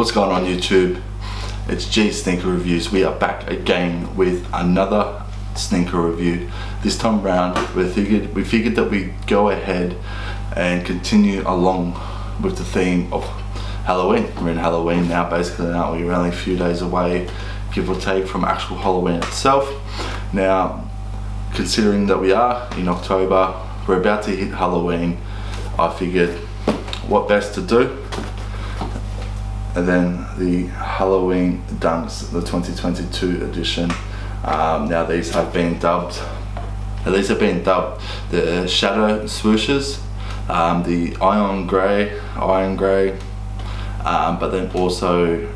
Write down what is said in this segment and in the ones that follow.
What's going on YouTube? It's G Sneaker Reviews. We are back again with another sneaker review. This time around we figured that we'd go ahead and continue along with the theme of Halloween. We're in Halloween now, basically, aren't we? We're only a few days away, give or take, from actual Halloween itself. Now, considering that we are in October, we're about to hit Halloween, I figured what best to do. And then the Halloween Dunks, the 2022 edition. Now these have been dubbed the Shadow Swooshes, the Iron Grey, but then also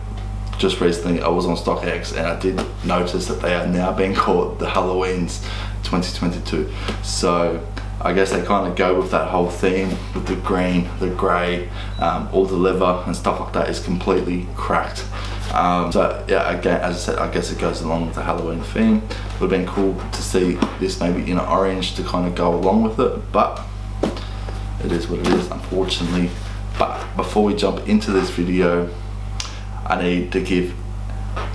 just recently I was on StockX and I did notice that they are now being called the Halloweens 2022. So I guess they kind of go with that whole theme with the green, the grey, all the leather and stuff like that is completely cracked. So yeah, again, as I said, I guess it goes along with the Halloween theme. It would have been cool to see this maybe in orange to kind of go along with it, but it is what it is, unfortunately. But before we jump into this video, I need to give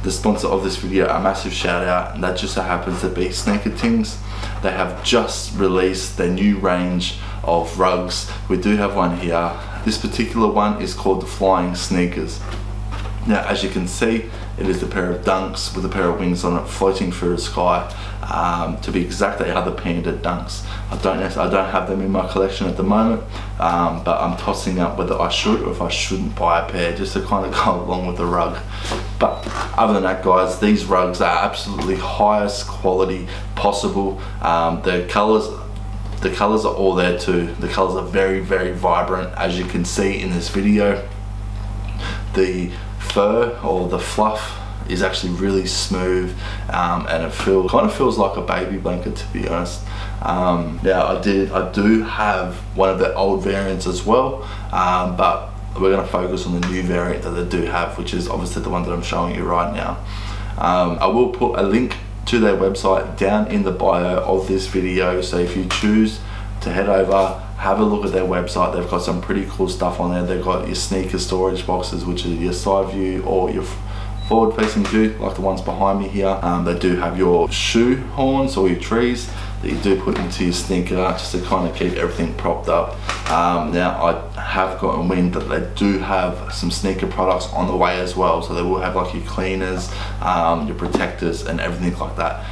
the sponsor of this video a massive shout out, and that just so happens to be SNEAKERTINGZ. They have just released their new range of rugs. We do have one here. This particular one is called the Flying Sneakers. Now, as you can see, it is a pair of Dunks with a pair of wings on it floating through the sky. To be exact, they are the Panda Dunks. I don't have them in my collection at the moment, but I'm tossing up whether I should or if I shouldn't buy a pair just to kind of go along with the rug. But other than that, guys, these rugs are absolutely highest quality possible. The colors are all there too. The colors are very, very vibrant, as you can see in this video. The fur or the fluff is actually really smooth, and it kind of feels like a baby blanket, to be honest. Yeah, I do have one of the old variants as well, but we're going to focus on the new variant that they do have, which is obviously the one that I'm showing you right now. I will put a link to their website down in the bio of this video, so if you choose to head over, have a look at their website. They've got some pretty cool stuff on there. They've got your sneaker storage boxes, which is your side view or your forward facing view, like the ones behind me here. They do have your shoe horns or your trees that you do put into your sneaker just to kind of keep everything propped up. Now I have gotten wind that they do have some sneaker products on the way as well, so they will have like your cleaners, your protectors and everything like that.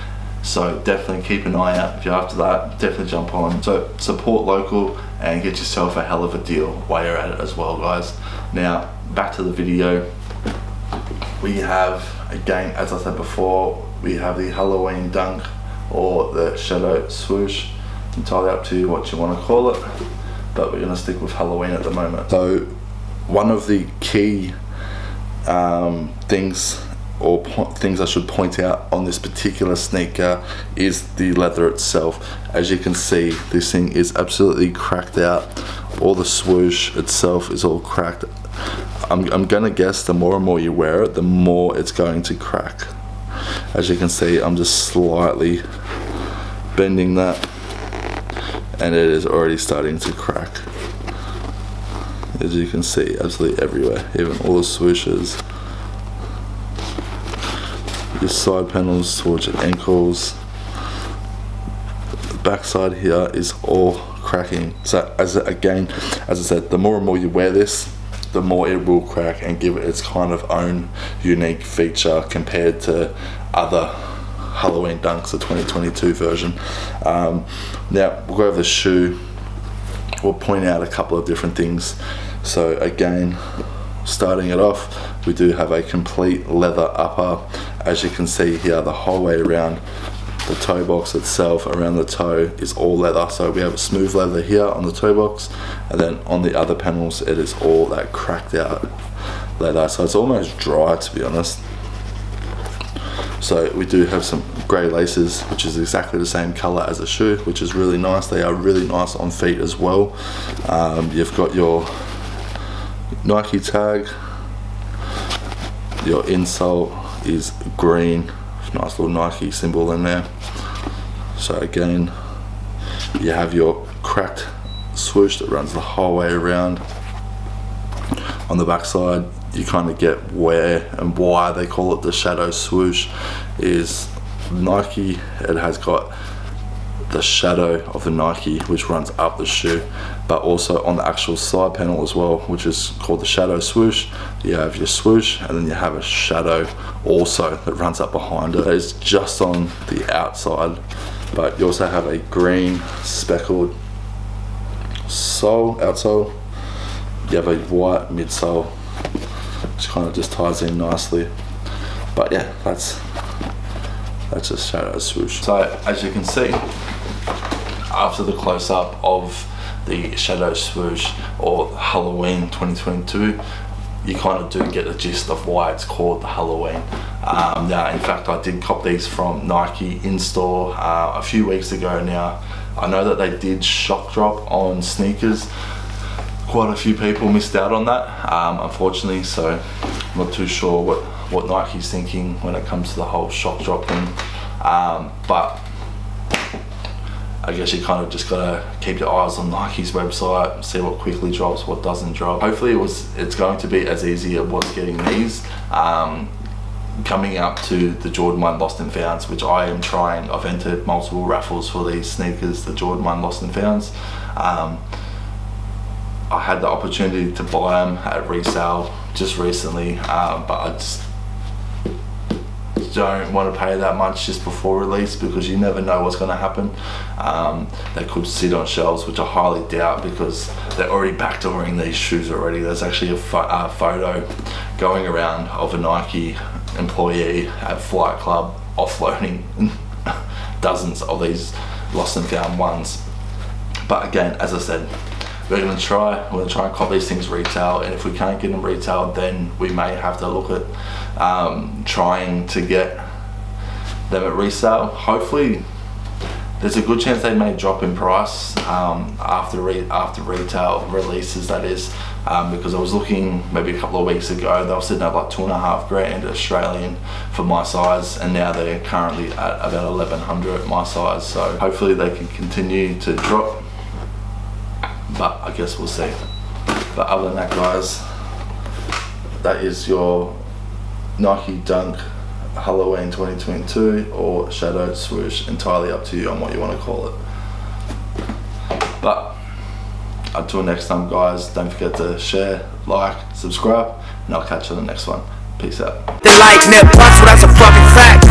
So definitely keep an eye out if you're after that. Definitely jump on. So support local and get yourself a hell of a deal while you're at it as well, guys. Now back to the video. We have, again, as I said before, we have the Halloween Dunk or the Shadow Swoosh. Entirely up to you what you want to call it, but we're going to stick with Halloween at the moment. So one of the key things I should point out on this particular sneaker is the leather itself. As you can see, this thing is absolutely cracked out. All the swoosh itself is all cracked. I'm gonna guess the more and more you wear it, the more it's going to crack. As you can see, I'm just slightly bending that and it is already starting to crack. As you can see, absolutely everywhere, even all the swooshes. Your side panels towards your ankles. The backside here is all cracking. So as I said, the more and more you wear this, the more it will crack and give it its kind of own unique feature compared to other Halloween Dunks, the 2022 version. Now we'll go over the shoe. We'll point out a couple of different things. So again, starting it off, we do have a complete leather upper. As you can see here, the whole way around the toe box itself, around the toe, is all leather. So we have a smooth leather here on the toe box, and then on the other panels it is all that cracked out leather, so it's almost dry, to be honest. So we do have some grey laces, which is exactly the same colour as the shoe, which is really nice. They are really nice on feet as well. You've got your Nike tag. Your insole is green, nice little Nike symbol in there. So again, you have your cracked swoosh that runs the whole way around. On the back side, you kind of get where and why they call it the shadow swoosh is Nike. It has got the shadow of the Nike which runs up the shoe, but also on the actual side panel as well, which is called the shadow swoosh. You have your swoosh and then you have a shadow also that runs up behind it. It's just on the outside, but you also have a green speckled sole, outsole. You have a white midsole, which kind of just ties in nicely. But yeah, that's a shadow swoosh. So as you can see, after the close-up of the shadow swoosh or Halloween 2022, you kind of do get the gist of why it's called the Halloween. Now, in fact, I did cop these from Nike in store a few weeks ago now. I know that they did shock drop on sneakers. Quite a few people missed out on that, unfortunately, so I'm not too sure what Nike's thinking when it comes to the whole shock drop thing. But I guess you kind of just gotta keep your eyes on Nike's website, see what quickly drops, what doesn't drop. Hopefully it's going to be as easy as it was getting these. Coming up to the Jordan 1 Lost and Founds, which I am trying. I've entered multiple raffles for these sneakers, the Jordan 1 Lost and Founds. I had the opportunity to buy them at resale just recently, but I just don't want to pay that much just before release, because you never know what's going to happen. They could sit on shelves, which I highly doubt, because they're already backdooring these shoes already. There's actually a photo going around of a Nike employee at Flight Club offloading dozens of these lost and found ones. But again, as I said, we're going to try and cop these things retail, and if we can't get them retail, then we may have to look at trying to get them at resale. Hopefully there's a good chance they may drop in price after retail releases, that is, because I was looking maybe a couple of weeks ago, they were sitting at like $2.5 grand Australian for my size, and now they're currently at about 1,100 my size. So hopefully they can continue to drop, but I guess we'll see. But other than that, guys, that is your Nike Dunk Halloween 2022 or Shadow Swoosh, entirely up to you on what you want to call it. But until next time, guys, don't forget to share, like, subscribe, and I'll catch you on the next one. Peace out. The lightning plus, that's a fucking fact.